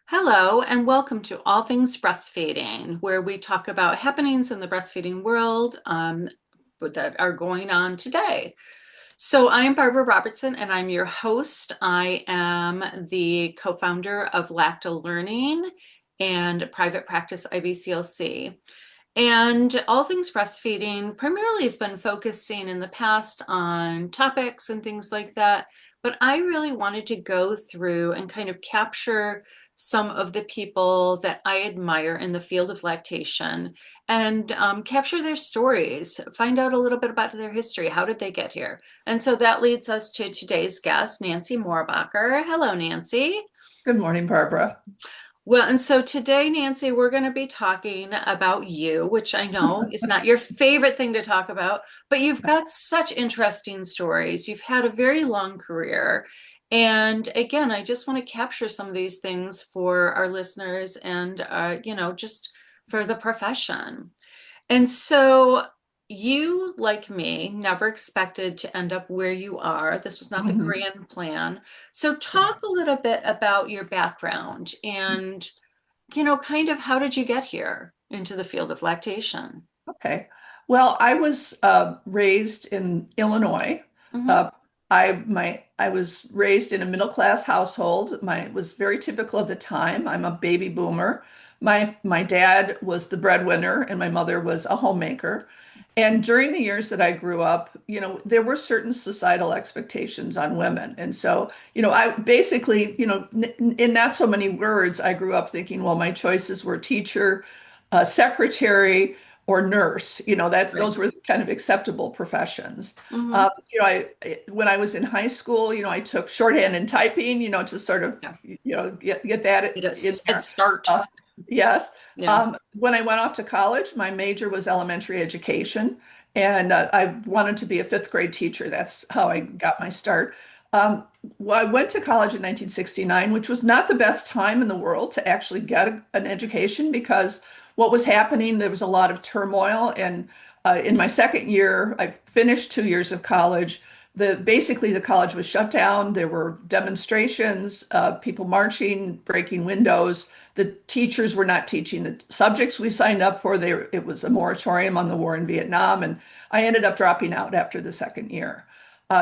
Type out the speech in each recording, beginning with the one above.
Hello, and welcome to All Things Breastfeeding, where we talk about happenings in the breastfeeding world that are going on today. So, I am Barbara Robertson, and I'm your host. I am the co founder of LactaLearning and private practice IBCLC. And All Things Breastfeeding primarily has been focusing in the past on topics and things like that. But I really wanted to go through and kind of capture some of the people that I admire in the field of lactation and capture their stories, find out a little bit about their history. How did they get here? And so that leads us to today's guest, Nancy Mohrbacher. Hello, Nancy. Good morning, Barbara. Well, and so today, Nancy, we're going to be talking about you, which I know is not your favorite thing to talk about, but you've got such interesting stories. You've had a very long career. And again, I just want to capture some of these things for our listeners and, just for the profession. And so you, like me, never expected to end up where you are. This was not the Mhm. grand plan. So talk a little bit about your background and, kind of how did you get here into the field of lactation? Okay. Well, I was raised in Illinois. Hmm. Uh, I was raised in a middle class household. It was very typical of the time. I'm a baby boomer. My dad was the breadwinner, and my mother was a homemaker. And during the years that I grew up, there were certain societal expectations on women. And so, I basically, in not so many words, I grew up thinking, well, my choices were teacher, secretary, or nurse. Right. Those were kind of acceptable professions. Hmm. When I was in high school, I took shorthand and typing, to sort of, Yeah. get that It in is head there. start. Yes. Yeah. When I went off to college, my major was elementary education, and I wanted to be a fifth grade teacher. That's how I got my start. Well, I went to college in 1969, which was not the best time in the world to actually get an education because what was happening, there was a lot of turmoil. And in my second year, I finished 2 years of college. Basically, the college was shut down. There were demonstrations, people marching, breaking windows. The teachers were not teaching the subjects we signed up for. It was a moratorium on the war in Vietnam, and I ended up dropping out after the second year.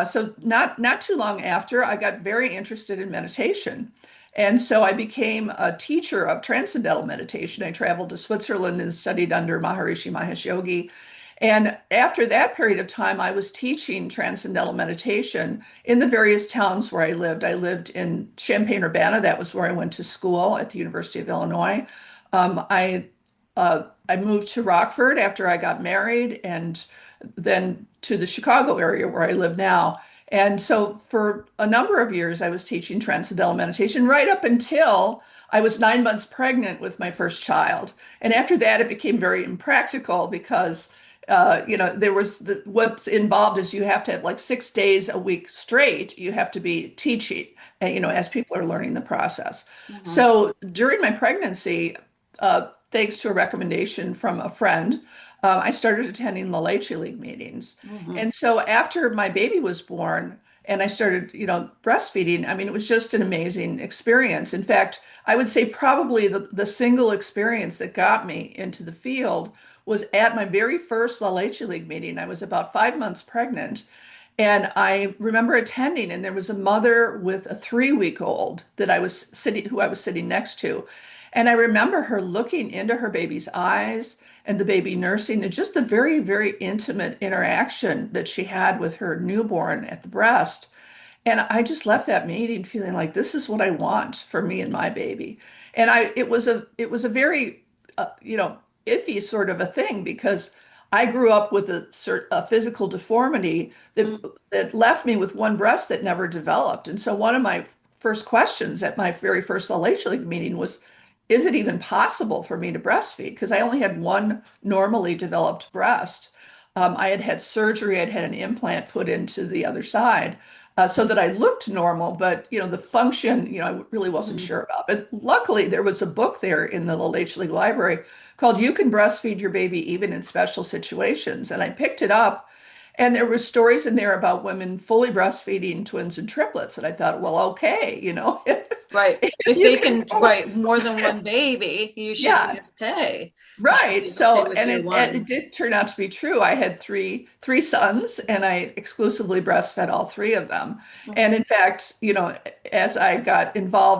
So not too long after, I got very interested in meditation. And so I became a teacher of transcendental meditation. I traveled to Switzerland and studied under Maharishi Mahesh Yogi. And after that period of time, I was teaching transcendental meditation in the various towns where I lived. I lived in Champaign-Urbana. That was where I went to school at the University of Illinois. I moved to Rockford after I got married, and then to the Chicago area where I live now. And so for a number of years, I was teaching transcendental meditation right up until I was 9 months pregnant with my first child. And after that, it became very impractical because there was what's involved is you have to have like 6 days a week straight, you have to be teaching, as people are learning the process. Hmm. So during my pregnancy, thanks to a recommendation from a friend, I started attending the LactaLearning meetings. Hmm. And so after my baby was born and I started, breastfeeding, I mean, it was just an amazing experience. In fact, I would say probably the single experience that got me into the field was at my very first La Leche League meeting. I was about 5 months pregnant. And I remember attending, and there was a mother with a 3 week old who I was sitting next to. And I remember her looking into her baby's eyes and the baby nursing and just the very, very intimate interaction that she had with her newborn at the breast. And I just left that meeting feeling like this is what I want for me and my baby. And it was a very iffy sort of a thing because I grew up with a physical deformity that left me with one breast that never developed. And so one of my first questions at my very first LH League meeting was, is it even possible for me to breastfeed? Because I only had one normally developed breast. I had had surgery, I'd had an implant put into the other side so that I looked normal, but the function, I really wasn't Hmm. sure about. But luckily, there was a book there in the LH League library called "You Can Breastfeed Your Baby Even in Special Situations," and I picked it up, and there were stories in there about women fully breastfeeding twins and triplets, and I thought, well, okay. Right. If You they can can write more than one baby, you should be yeah. okay. You should Right. be okay So, with and your it one. did turn out to be true. I had three sons, and I exclusively breastfed all three of them. And Mhm. in fact, as I got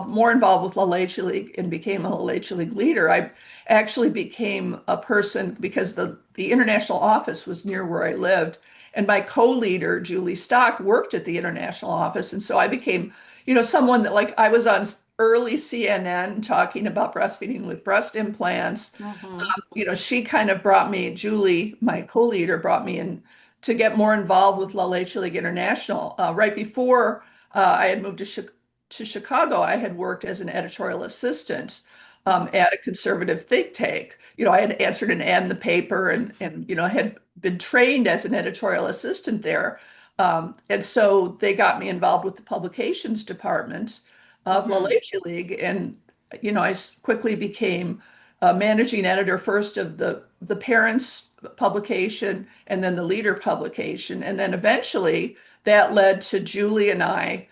more involved with La Leche League and became a La Leche League leader, I actually became a person because the international office was near where I lived, and my co-leader Julie Stock worked at the international office, and so I became, someone that like I was on early CNN talking about breastfeeding with breast implants. Mhm. She kind of brought me, Julie, my co-leader, brought me in to get more involved with La Leche League International. Right before I had moved to Chicago, I had worked as an editorial assistant at a conservative think tank. I had answered an ad in the paper and had been trained as an editorial assistant there. And so they got me involved with the publications department of La Mhm. Leche League. And, I quickly became managing editor first of the parents publication and then the leader publication. And then eventually that led to Julie and I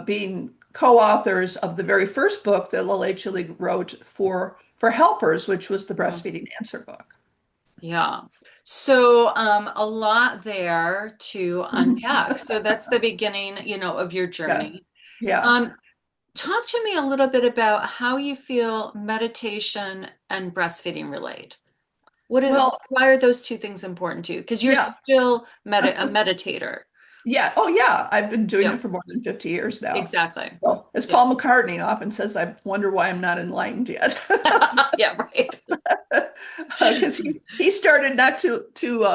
being co-authors of the very first book that La Leche League wrote for helpers, which was the Mhm. breastfeeding answer book. Yeah. So, a lot there to unpack. So that's the beginning, of your Yeah, journey. yeah. Um, Talk to me a little bit about how you feel meditation and breastfeeding relate. Well, Why are those two things important to you? Because you're yeah, still a meditator. yeah. Oh, yeah. I've been doing it Yep, for more than 50 years now. exactly. So, as Yep. Paul McCartney often says, I wonder why I'm not enlightened yet. Yeah, right. Because he started not too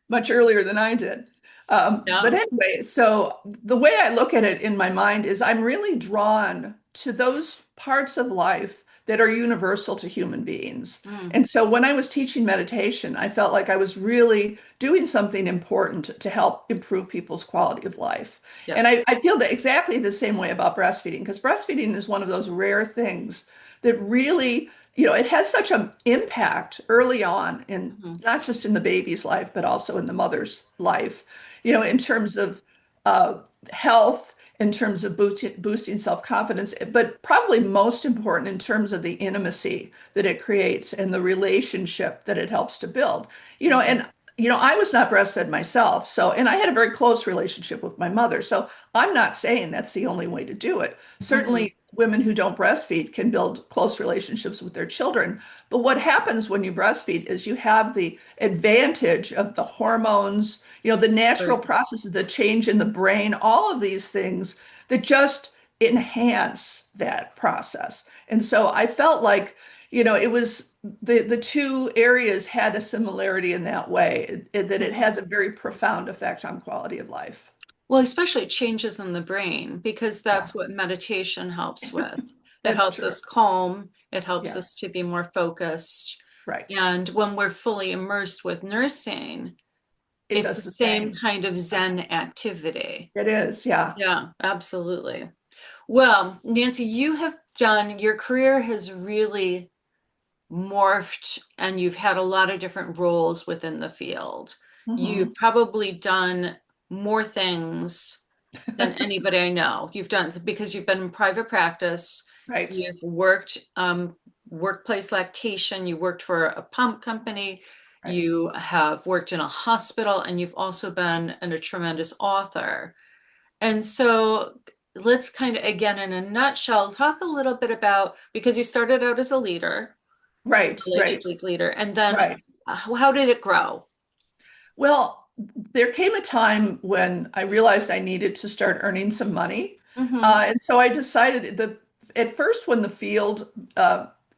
much earlier than I did. But Yeah. anyway, so the way I look at it in my mind is I'm really drawn to those parts of life that are universal to human beings. Mm, And so when I was teaching meditation, I felt like I was really doing something important to help improve people's quality of life. And yes. I feel that exactly the same way about breastfeeding, because breastfeeding is one of those rare things that really, it has such an impact early on in Hmm. not just in the baby's life, but also in the mother's life, in terms of uh, health, in terms of boosting self-confidence, but probably most important in terms of the intimacy that it creates and the relationship that it helps to build. Hmm. And I was not breastfed myself, so and I had a very close relationship with my mother. So I'm not saying that's the only way to do it. Hmm. Certainly, women who don't breastfeed can build close relationships with their children. But what happens when you breastfeed is you have the advantage of the hormones, the natural Right. processes, the change in the brain, all of these things that just enhance that process. And so I felt like, it was the two areas had a similarity in that way, that it has Hmm. a very profound effect on quality of life. Well, especially changes in the brain, because Yeah, that's what meditation helps with. It that's helps true. us calm, it helps Yeah, us to be more focused. right. And when we're fully immersed with nursing, It it's the does the same same. kind of Zen activity. It is, yeah. Yeah, absolutely. Well, Nancy, your career has really morphed and you've had a lot of different roles within the field. You've Hmm. probably done more things than anybody I know. You've done because you've been in private practice, Right, you've worked workplace lactation, you worked for a pump company, right. you have worked in a hospital, and you've also been a tremendous author. And so let's kind of, again, in a nutshell, talk a little bit about because you started out as a leader, Right, Village right, League leader, and then right. how did it grow? Well, there came a time when I realized I needed to start earning some money. Hmm. And so I decided at first when the field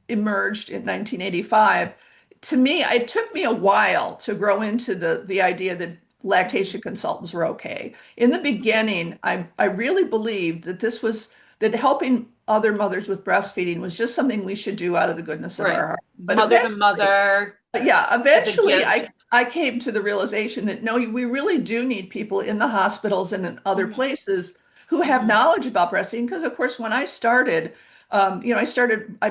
emerged in 1985, to me, it took me a while to grow into the idea that lactation consultants were okay. In the beginning, I really believed that that helping other mothers with breastfeeding was just something we should do out of the goodness of our Right. heart. But Mother to eventually, mother yeah, as a eventually gift. I came to the realization that no, we really do need people in the hospitals and in other Hmm. places who have Hmm. knowledge about breastfeeding. Because of course, when I started, I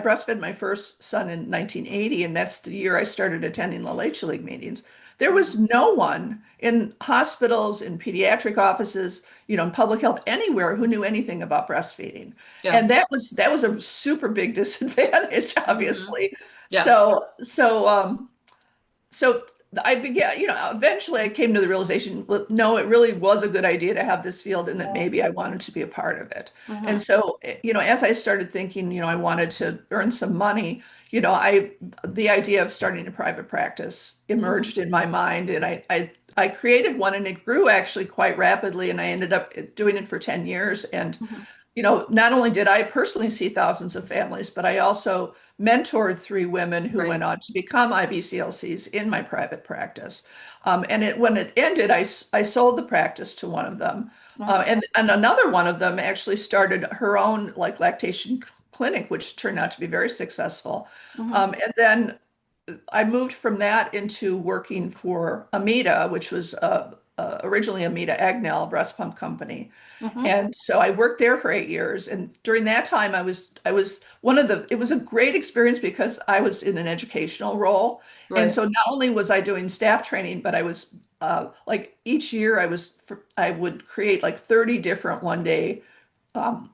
breastfed my first son in 1980, and that's the year I started attending La Leche League meetings. There was Mhm. no one in hospitals, in pediatric offices, in public health, anywhere who knew anything about breastfeeding. Yeah. And that was a super big disadvantage, Hmm. obviously. Yes. So I began, eventually I came to the realization, well, no, it really was a good idea to have this field and that maybe I wanted to be a part of it. And Hmm. so, as I started thinking, I wanted to earn some money, the idea of starting a private practice Hmm. emerged in my mind, and I created one, and it grew actually quite rapidly, and I ended up doing it for 10 years. And Hmm. not only did I personally see thousands of families, but I also mentored three women who Right. went on to become IBCLCs in my private practice. And when it ended, I sold the practice to one of them. Hmm. And another one of them actually started her own like lactation clinic, which turned out to be very successful. Hmm. And then I moved from that into working for Amita, which was originally Amita Agnell breast pump company. Hmm. And so I worked there for 8 years. And during that time, I was it was a great experience because I was in an educational role. And Right. so not only was I doing staff training, but I was like each year I would create like 30 different one day um,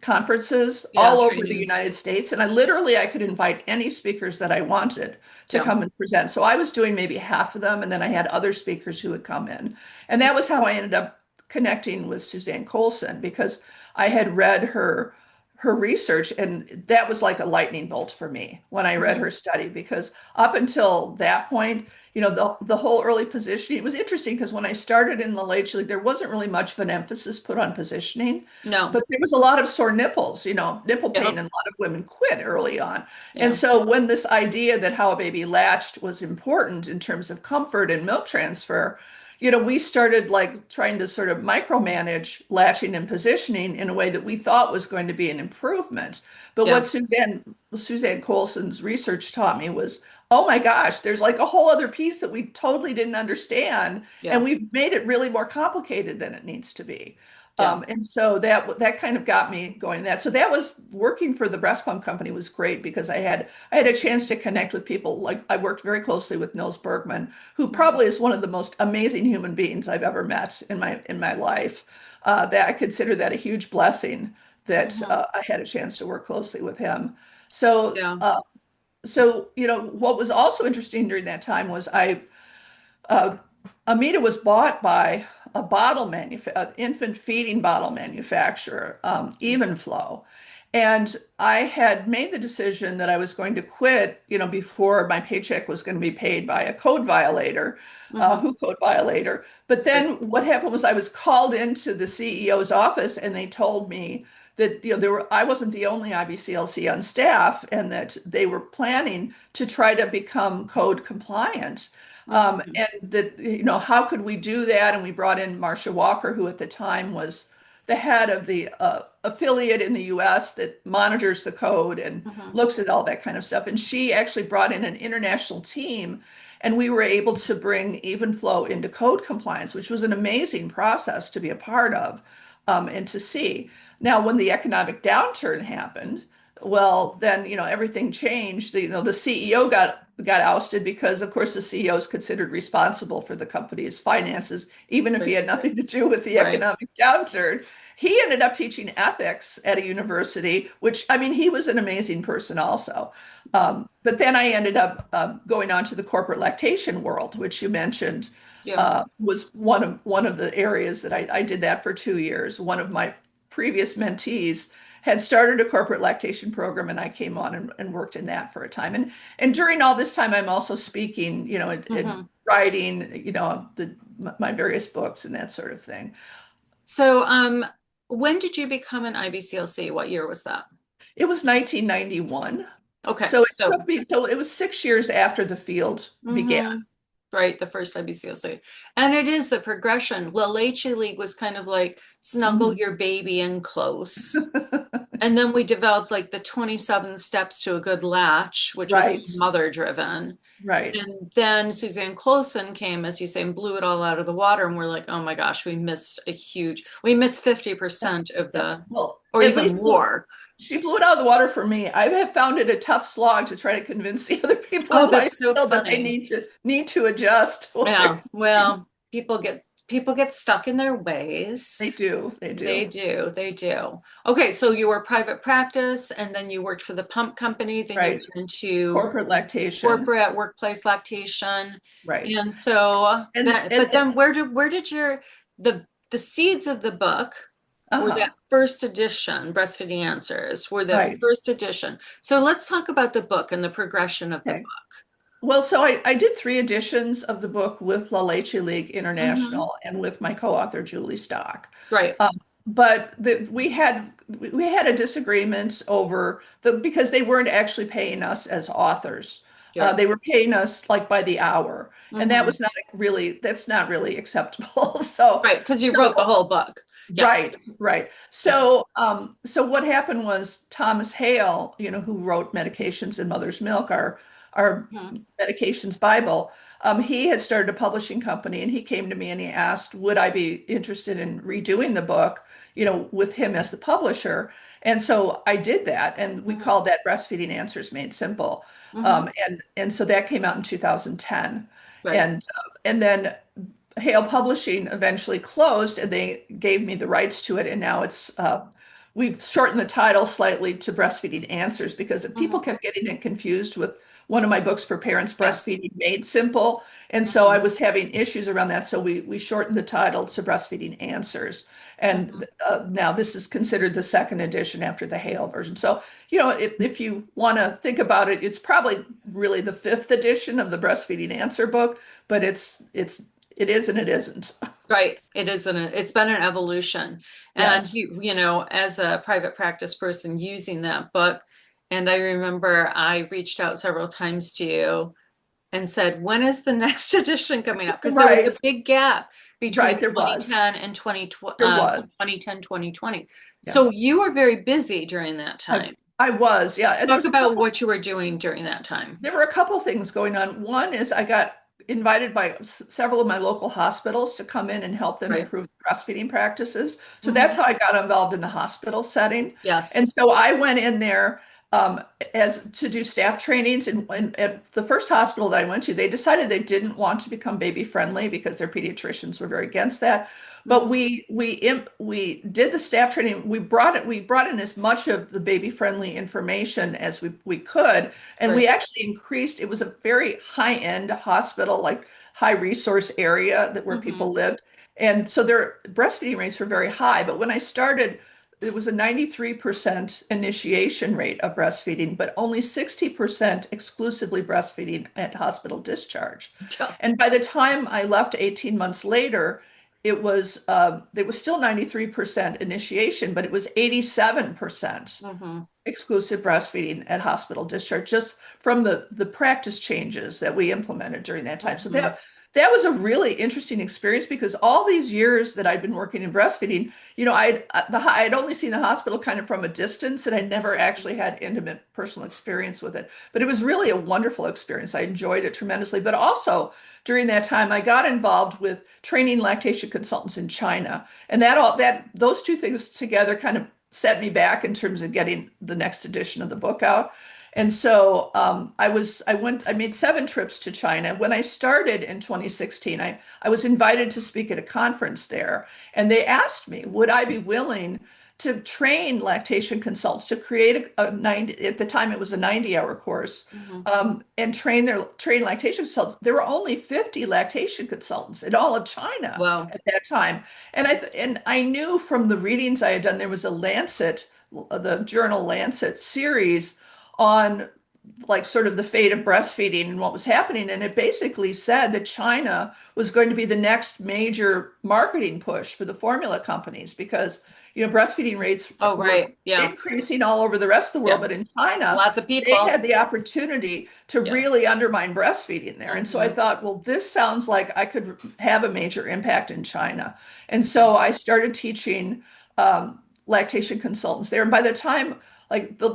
conferences Yeah. all over the Trainings. United States. And I could invite any speakers that I wanted to Yeah. come and present. So I was doing maybe half of them, and then I had other speakers who would come in. And that was how I ended up connecting with Suzanne Colson because I had read her research, and that was like a lightning bolt for me when I read Hmm. her study, because up until that point, the whole early positioning, it was interesting because when I started in the late league, there wasn't really much of an emphasis put on positioning. No. But there was a lot of sore nipples, nipple pain, Yep. and a lot of women quit early on. And Yeah. so when this idea that how a baby latched was important in terms of comfort and milk transfer, we started like trying to sort of micromanage latching and positioning in a way that we thought was going to be an improvement. But Yeah. what Suzanne Colson's research taught me was, oh my gosh, there's like a whole other piece that we totally didn't understand, and Yeah. we've made it really more complicated than it needs to be. Yeah. And so that kind of got me going in that. So that was working for the breast pump company was great because I had a chance to connect with people. Like I worked very closely with Nils Bergman, who Hmm. probably is one of the most amazing human beings I've ever met in my life. That I consider that a huge blessing that Hmm. I had a chance to work closely with him. So Yeah. what was also interesting during that time was uh, Amita was bought by an infant feeding bottle manufacturer, Evenflow. And I had made the decision that I was going to quit, before my paycheck was going to be paid by a code violator, Hmm. who code violator. But Right. then what happened was I was called into the CEO's office and they told me that I wasn't the only IBCLC on staff and that they were planning to try to become code compliant. Hmm. And that, how could we do that? And we brought in Marcia Walker, who at the time was the head of the affiliate in the US that monitors the code and Hmm. looks at all that kind of stuff. And she actually brought in an international team, and we were able to bring Evenflow into code compliance, which was an amazing process to be a part of, and to see. Now, when the economic downturn happened, well, then everything changed. The CEO got ousted because, of course, the CEO is considered responsible for the company's finances, even if he Right. had nothing to do with the Right. economic downturn. He ended up teaching ethics at a university, which, I mean, he was an amazing person also. But then I ended up going on to the corporate lactation world, which you mentioned Yeah. was one of the areas that I did that for 2 years. One of my previous mentees had started a corporate lactation program, and I came on and worked in that for a time. And during all this time, I'm also speaking, and Hmm. writing, my various books and that sort of thing. So, when did you become an IBCLC? What year was that? It was 1991. Okay. So it So, took me, so it was 6 years after the field began. hmm, right, the first IBCLC. And it is the progression. La Leche League was kind of like snuggle Mhm. your baby in close. And then we developed like the 27 steps to a good latch, which was Right, mother driven. right. And then Suzanne Colson came, as you say, and blew it all out of the water. And we're like, oh my gosh, we missed 50% of Yeah. the, Well, or at even least more. She blew it out of the water for me. I have found it a tough slog to try to convince the other people Oh, in my that's so field that they funny. need to adjust what they're Yeah, doing. well, people get stuck in their ways. They do. They They do. do, they do. Okay, so you were private practice and then you worked for the pump company, then you Right. went into Corporate lactation. corporate workplace lactation. Right. And so And that, and, but and then where did the seeds of the book were that uh-huh. first edition, Breastfeeding Answers, were the Right. first edition. So let's talk about the book and the progression of the Okay. book. Well, so I did three editions of the book with La Leche League Hmm. International and with my co-author Julie Stock. Right. But we had a disagreement over because they weren't actually paying us as authors. Right. They were paying us like by the hour, and Hmm. that's not really acceptable. So Right, because you wrote the so whole book. Yeah. right, right. Yeah. So what happened was Thomas Hale, who wrote Medications in Mother's Milk, our Mhm. medications Bible, he had started a publishing company, and he came to me and he asked, would I be interested in redoing the book, with him as the publisher? And so I did that, and we Mhm. called that Breastfeeding Answers Made Simple. Mhm. And so that came out in 2010, Right. and then Hale Publishing eventually closed, and they gave me the rights to it. And now we've shortened the title slightly to Breastfeeding Answers because people Mhm. kept getting it confused with one of my books for parents, Yes. Breastfeeding Made Simple. And so I Mhm. was having issues around that. So we shortened the title to Breastfeeding Answers. Mhm. And now this is considered the second edition after the Hale version. So, if you want to think about it, it's probably really the fifth edition of the Breastfeeding Answer book, but it is and it isn't. Right. It isn't. It's been an evolution. And Yes. as a private practice person using that book, and I remember I reached out several times to you and said, when is the next edition coming out? Because there was a Right. big gap between Right. There was. 2010 and 2020, There was. 2010, 2020. Yeah. So you were very busy during that I time. I was. Yeah. And Talk about what you were doing during that time. there were a couple things going on. One is I got invited by several of my local hospitals to come in and help them Right. improve breastfeeding practices. So that's Hmm. how I got involved in the hospital setting. And Yes. so I went in there as to do staff trainings. And at the first hospital that I went to, they decided they didn't want to become baby friendly because their pediatricians were very against that. But Hmm. we did the staff training. We brought in as much of the baby friendly information as we could, and we Right. actually increased. It was a very high end hospital, like high resource area where Hmm. people lived, and so their breastfeeding rates were very high. But when I started, it was a 93% initiation rate of breastfeeding, but only 60% exclusively breastfeeding at hospital discharge. Yeah. And by the time I left 18 months later, it was still 93% initiation, but it was 87% Hmm. exclusive breastfeeding at hospital discharge, just from the practice changes that we implemented during that time. So Hmm. that was a really interesting experience because all these years that I'd been working in breastfeeding, I'd only seen the hospital kind of from a distance, and I'd never actually had intimate personal experience with it. But it was really a wonderful experience. I enjoyed it tremendously. But also during that time, I got involved with training lactation consultants in China, and that those two things together kind of set me back in terms of getting the next edition of the book out. And so I made 7 trips to China. When I started in 2016, I was invited to speak at a conference there. And they asked me, would I be willing to train lactation consultants to create a 90, at the time it was a 90-hour course, Hmm. and train lactation consultants. There were only 50 lactation consultants in all of China Wow. at that time. And I knew from the readings I had done, there was a Lancet, the journal Lancet series on like sort of the fate of breastfeeding and what was happening. And it basically said that China was going to be the next major marketing push for the formula companies because, breastfeeding rates Oh, were right. Yeah. increasing all over the rest of the world. Yeah. But in China, Lots of they people. had the opportunity to Yes. really undermine breastfeeding there. And so I Hmm. thought, well, this sounds like I could have a major impact in China. And so I started teaching lactation consultants there. And by the time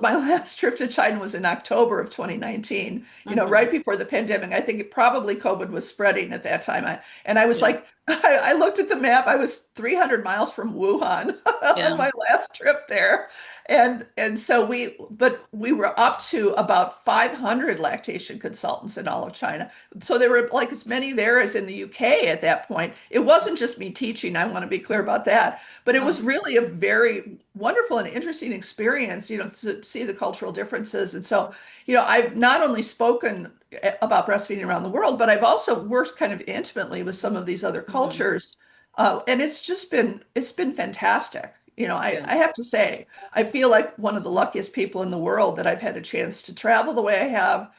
my last trip to China was in October of 2019, Hmm. right before the pandemic. I think probably COVID was spreading at that time. And I was Yeah. like, I looked at the map. I was 300 miles from Wuhan on Yeah. my last trip there. And so but we were up to about 500 lactation consultants in all of China. So there were like as many there as in the UK at that point. It wasn't just me teaching, I want to be clear about that, but it was Oh, really a very wonderful and interesting experience, to see the cultural differences. And so, I've not only spoken about breastfeeding around the world, but I've also worked kind of intimately with some of these other mhm. cultures. And it's been fantastic. Yeah. I have to say, I feel like one of the luckiest people in the world that I've had a chance to travel the way I have.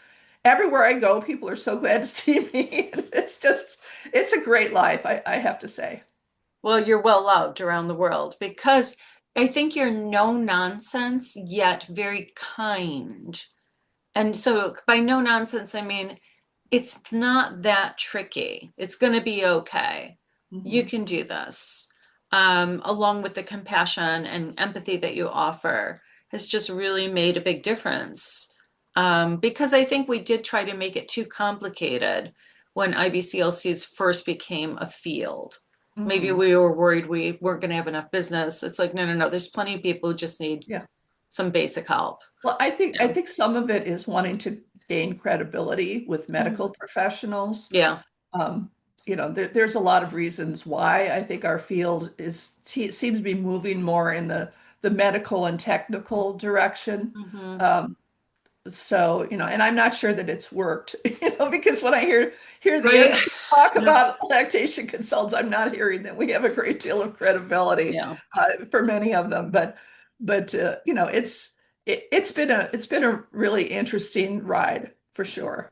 Everywhere I go, people are so glad to see me. It's a great life, I have to say. Well, you're well loved around the world because I think you're no nonsense, yet very kind. And so by no nonsense, I mean, it's not that tricky. It's going to be okay. You Mhm. can do this. Along with the compassion and empathy that you offer has just really made a big difference. Because I think we did try to make it too complicated when IBCLCs first became a field. Maybe Mhm. we were worried we weren't going to have enough business. It's like, no, no, no. There's plenty of people who just need Yeah. some basic help. Well, I Yeah. think some of it is wanting to gain credibility with medical Mhm. professionals. Yeah. Um, there's a lot of reasons why I think our field seems to be moving more in the medical and technical direction. Hmm. Um, so, and I'm not sure that it's worked, because when I hear the Right. industry talk Yeah. about lactation consultants, I'm not hearing that we have a great deal of credibility Yeah. for many of them. But it's been a really interesting ride for sure.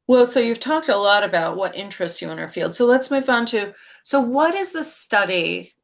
Well, so you've talked a lot about what interests you in our field. So let's move on to, so what is the study?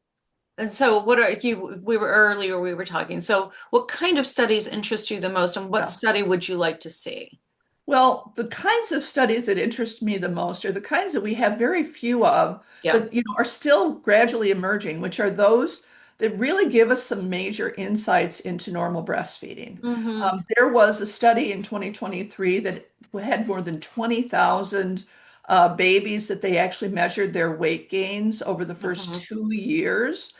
And so what are you, we were earlier, we were talking. So what kind of studies interest you the most and what Yeah. study would you like to see? Well, the kinds of studies that interest me the most are the kinds that we have very few of, Yeah. but are still gradually emerging, which are those that really give us some major insights into normal breastfeeding. Hmm. There was a study in 2023 that had more than 20,000 babies that they actually measured their weight gains over the first Hmm. 2 years.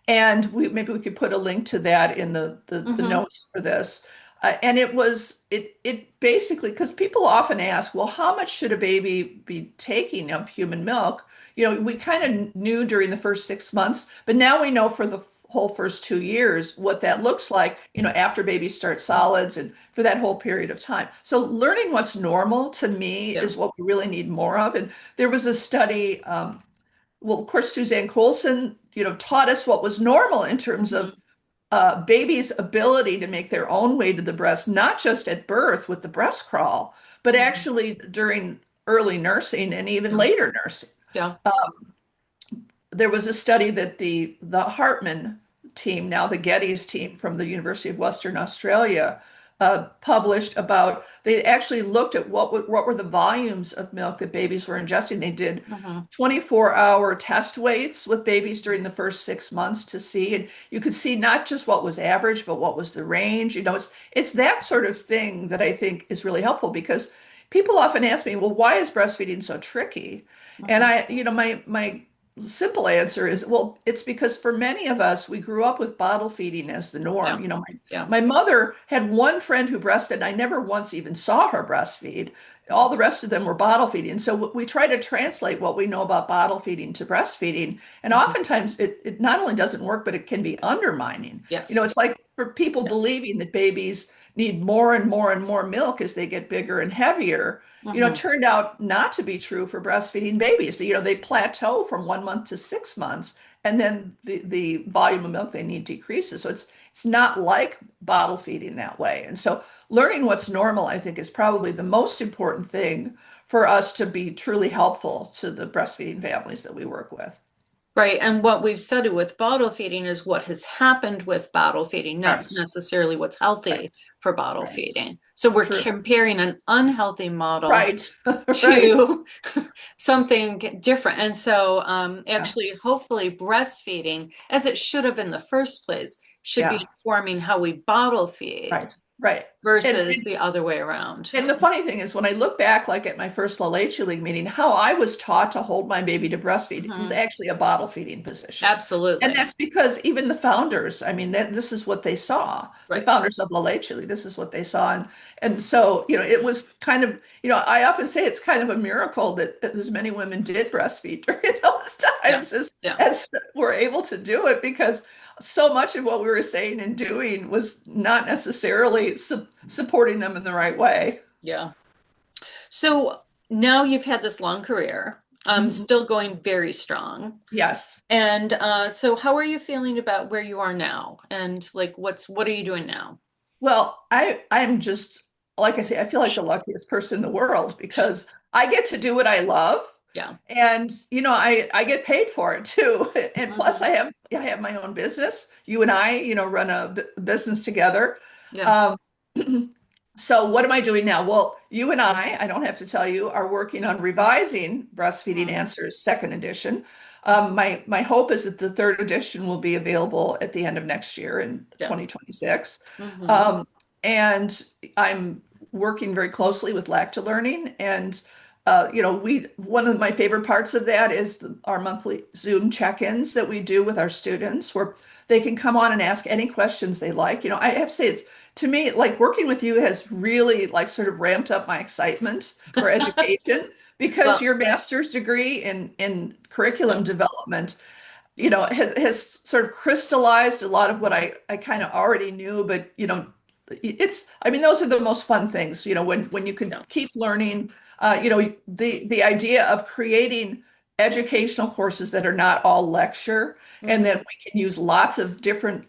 And maybe we could put a link to that in the Hmm. notes for this. And it basically, because people often ask, well, how much should a baby be taking of human milk? We kind of knew during the first 6 months, but now we know for the whole first 2 years what that looks like, after babies start solids and for that whole period of time. So learning what's normal to me Yeah. is what we really need more of. And there was a study, well, of course, Suzanne Colson, taught us what was normal in terms of Hmm. babies' ability to make their own way to the breast, not just at birth with the breast crawl, but Hmm. actually during early nursing and even Yeah. later nursing. Yeah. There was a study that the Hartman team, now the Geddes team from the University of Western Australia, published about. They actually looked at what were the volumes of milk that babies were ingesting. They did Hmm. 24-hour test weights with babies during the first 6 months to see, and you could see not just what was average, but what was the range. It's that sort of thing that I think is really helpful because people often ask me, well, why is breastfeeding so tricky? And Hmm. my simple answer is, well, it's because for many of us, we grew up with bottle feeding as the Yeah. norm. Yeah. My mother had one friend who breastfed, and I never once even saw her breastfeed. All the rest of them were bottle feeding. So we try to translate what we know about bottle feeding to breastfeeding. And Hmm. oftentimes it not only doesn't work, but it can be undermining. Yes. It's like for people Yes. believing that babies need more and more and more milk as they get bigger and heavier, Hmm. turned out not to be true for breastfeeding babies. They plateau from 1 month to 6 months, and then the volume of milk they need decreases. So it's not like bottle feeding that way. And so learning what's normal, I think, is probably the most important thing for us to be truly helpful to the breastfeeding families that we work with. Right. And what we've studied with bottle feeding is what has happened with bottle feeding, not Yes, necessarily what's right, healthy for bottle right. feeding. So we're True. comparing an unhealthy model Right, right. to something different. And so Yeah, actually, hopefully, breastfeeding, as it should have in the first place, should be yeah, informing how we bottle feed. right, right. And, versus the other way around. and the funny thing is, when I look back, like at my first La Leche League meeting, how I was taught to hold my baby to breastfeed was Mhm. actually a bottle feeding position. And Absolutely. that's because even the founders, I mean, this is what they saw. The Right. founders of La Leche League, this is what they saw. And so, it was kind of, I often say it's kind of a miracle that as many women did breastfeed during those Yeah. times Yeah. as were able to do it, because so much of what we were saying and doing was not necessarily supporting them in the right way. Yeah. So now you've had this long career, Mhm. still going very strong. Yes. And so how are you feeling about where you are now? And like what are you doing now? Well, I'm just, like I say, I feel like the luckiest person in the world because I get to do what I love, Yeah. and I get paid for it too. And plus Hmm. I have my own business. You and I, run a business together. Yeah. Um, so what am I doing now? Well, you and I don't have to tell you, are working on revising Breastfeeding Mhm. Answers second edition. My hope is that the third edition will be available at the end of next year in Yeah. 2026. Hmm. Um, and I'm working very closely with LactaLearning, and we one of my favorite parts of that is our monthly Zoom check-ins that we do with our students, where they can come on and ask any questions they like. I have to say, it's to me, like, working with you has really, like, sort of ramped up my excitement for education, because Well, your master's degree in yeah. curriculum development, has sort of crystallized a lot of what I kind of already knew. But I mean, those are the most fun things, when you can Yeah. keep learning. The idea of creating educational courses that are not all lecture, and Hmm. that we can use lots of different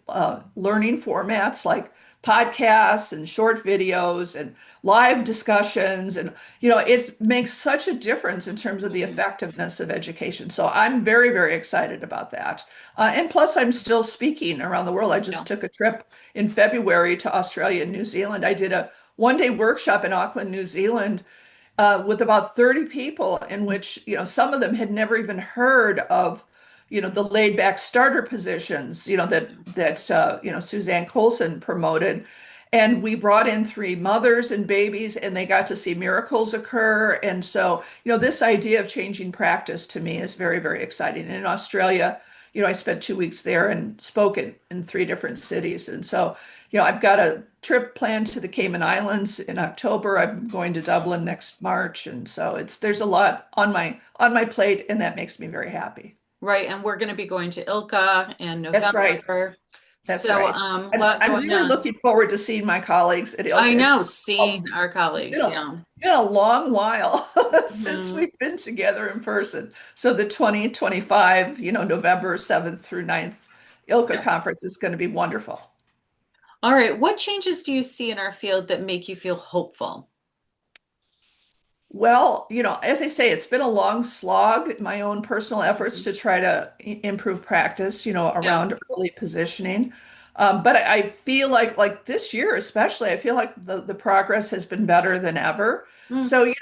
learning formats, like podcasts and short videos and live discussions. And it makes such a difference in terms of the Hmm. effectiveness of education. So I'm very, very excited about that. And plus, I'm still speaking around the world. I Yeah. just took a trip in February to Australia and New Zealand. I did a one-day workshop in Auckland, New Zealand, with about 30 people, in which, some of them had never even heard of, the laid back starter positions, that Suzanne Colson promoted. And we brought in three mothers and babies, and they got to see miracles occur. And so, this idea of changing practice to me is very, very exciting. And in Australia, I spent 2 weeks there and spoke in three different cities. And so, I've got a trip planned to the Cayman Islands in October. I'm going to Dublin next March. And so there's a lot on my plate, and that makes me very happy. Right. And we're going to be going to ILCA in That's right. November. That's So, right. a And lot I'm going really on. looking forward to seeing my colleagues at I ILCA. know, Oh, seeing our it's been colleagues. a, Yeah. it's been a long while since Hmm. we've been together in person. So the 2025, November 7th through 9th ILCA Yeah. conference is going to be wonderful. All right. What changes do you see in our field that make you feel hopeful? Well, as I say, it's been a long slog, my own personal efforts Mhm. to try to improve practice, Yeah. around early positioning. But I feel like this year, especially, I feel like the progress has been better than ever. Mm. So,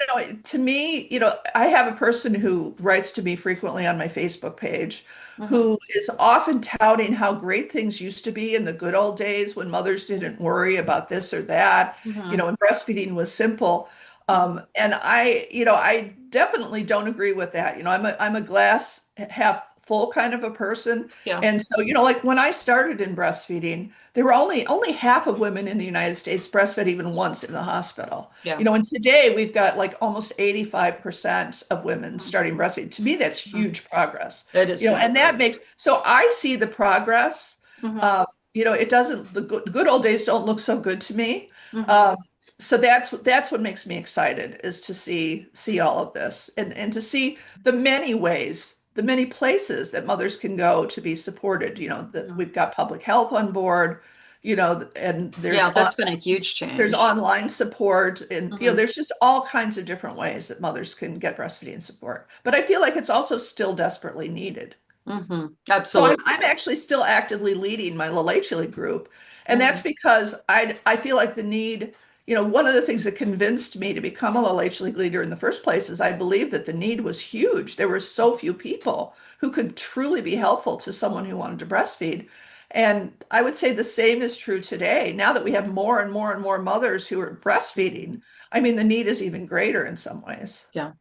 to me, I have a person who writes to me frequently on my Facebook page, Mhm. who is often touting how great things used to be in the good old days when mothers didn't worry about this or that, Mhm. and breastfeeding was simple. And I definitely don't agree with that. I'm a glass half full kind of a person. Yeah. And so, like, when I started in breastfeeding, there were only half of women in the United States breastfed even once in the hospital. Yeah. And today we've got like almost 85% of women Mhm. starting breastfeeding. To me, that's Mhm. huge progress. It is huge And that progress. makes, so I see the progress. Mhm. Uh, it doesn't, the good old days don't look so good to me. Mhm. Um, so that's what makes me excited, is to see all of this, and to see the many ways, the many places that mothers can go to be supported. That Mhm. we've got public health on board, and Yeah, that's been a huge there's change. online support, and Mhm. there's just all kinds of different ways that mothers can get breastfeeding support. But I feel like it's also still desperately needed. Mhm. So I'm Absolutely. actually still actively leading my La Leche League group. And that's Mhm. because I feel like the need, one of the things that convinced me to become a La Leche League leader in the first place is I believed that the need was huge. There were so few people who could truly be helpful to someone who wanted to breastfeed. And I would say the same is true today. Now that we have more and more and more mothers who are breastfeeding, I mean, the need is even greater in some ways. Yeah.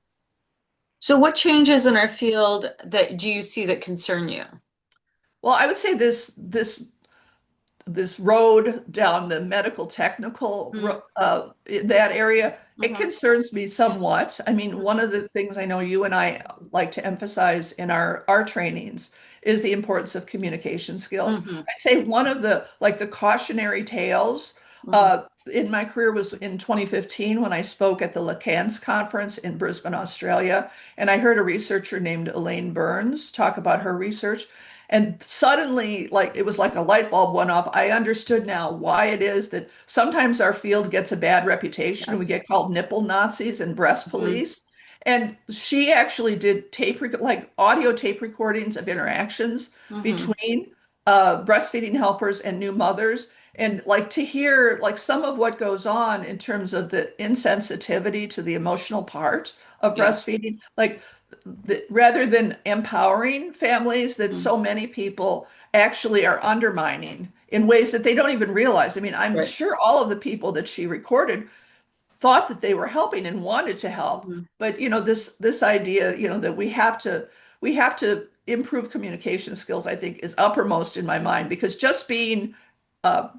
So what changes in our field that do you see that concern you? Well, I would say this road down the medical technical Mm-hmm. that area, it Mm-hmm. concerns me somewhat. I mean, one of the things I know you and I like to emphasize in our trainings is the importance of communication skills. Mm-hmm. I'd say one of the like the cautionary tales Mm-hmm. in my career was in 2015 when I spoke at the LactaLearning conference in Brisbane, Australia, and I heard a researcher named Elaine Burns talk about her research. And suddenly, like it was like a light bulb went off. I understood now why it is that sometimes our field gets a bad reputation. We Yes. get called nipple Nazis and breast Mm-hmm. police. And she actually did like audio tape recordings of interactions Mm-hmm. between breastfeeding helpers and new mothers. And like to hear like some of what goes on in terms of the insensitivity to the emotional part of Yeah. breastfeeding, like rather than empowering families that Mm-hmm. so many people actually are undermining in ways that they don't even realize. I mean, I'm Right. sure all of the people that she recorded thought that they were helping and wanted to help, Mm-hmm. but this idea, that we have to improve communication skills, I think, is uppermost in my mind because just being uh,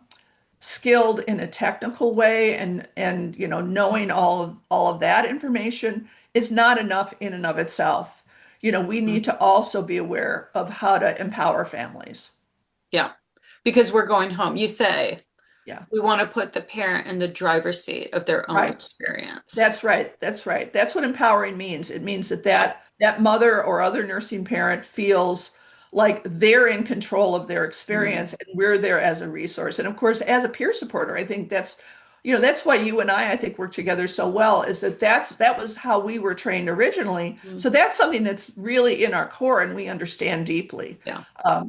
skilled in a technical way and knowing all of that information is not enough in and of itself. We Mm-hmm. need to also be aware of how to empower families. Yeah. Because we're going home. You say Yeah, we want to put the parent in the driver's seat of their own right. experience. That's right. That's right. That's what empowering means. It means that Yeah. that mother or other nursing parent feels like they're in control of their Mm-hmm. experience and we're there as a resource. And of course, as a peer supporter, I think that's why you and I think work together so well, is that was how we were trained originally. Mm-hmm. So that's something that's really in our core and we understand deeply. Yeah.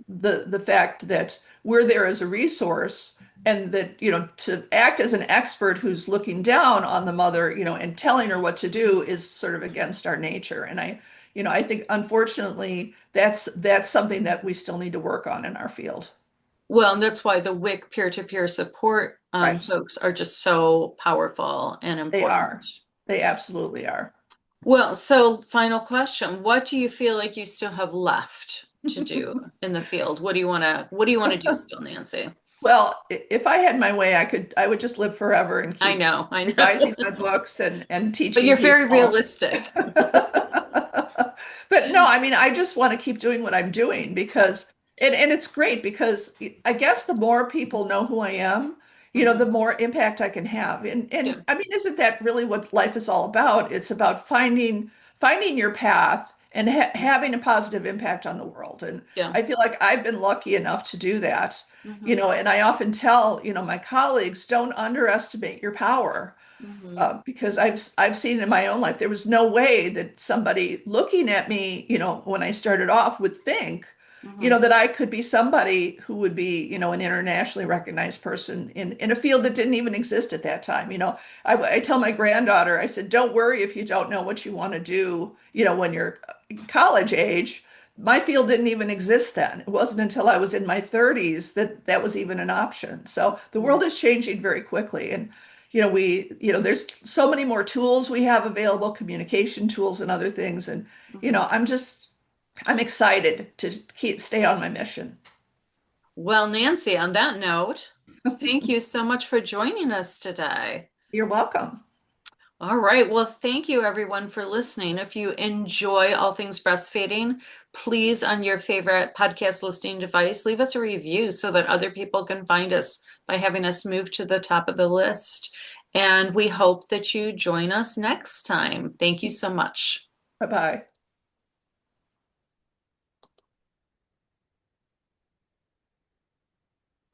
The fact that we're there as a resource and that to act as an expert who's looking down on the mother and telling her what to do is sort of against our nature. And I think unfortunately that's something that we still need to work on in our field. Well, and that's why the WIC peer-to-peer support Right. folks are just so powerful and They important. are. They absolutely are. Well, so final question. What do you feel like you still have left to do in the field? What do you want to do still, Nancy? Well, if I had my way, I would just live forever and I keep know, I revising know. my books and But teaching you're very people. realistic. But no, I mean, I just want to keep doing what I'm doing Yeah. because, and it's great because I guess the more people know who I am, Mhm. the more impact I can have. And Yeah. I mean, isn't that really what life is all about? It's about finding your path and having a positive impact on the world. And Yeah. I feel like I've been lucky enough to do that. Hmm. And I often tell, my colleagues, don't underestimate your power Hmm. because I've seen in my own life there was no way that somebody looking at me, when I started off would think, Hmm. that I could be somebody who would be, an internationally recognized person in a field that didn't even exist at that time. I tell my granddaughter, I said, don't worry if you don't know what you want to do, when you're college age. My field didn't even exist then. It wasn't until I was in my 30s that that was even an option. So the world is changing very quickly. And there's so many more tools we have available, communication tools and other things. And, Hmm. I'm excited to stay on my mission. Well, Nancy, on that note, thank you so much for joining us today. You're welcome. All right. Well, thank you everyone for listening. If you enjoy all things breastfeeding, please on your favorite podcast listening device, leave us a review so that other people can find us by having us move to the top of the list. And we hope that you join us next time. Thank you so much. Bye bye.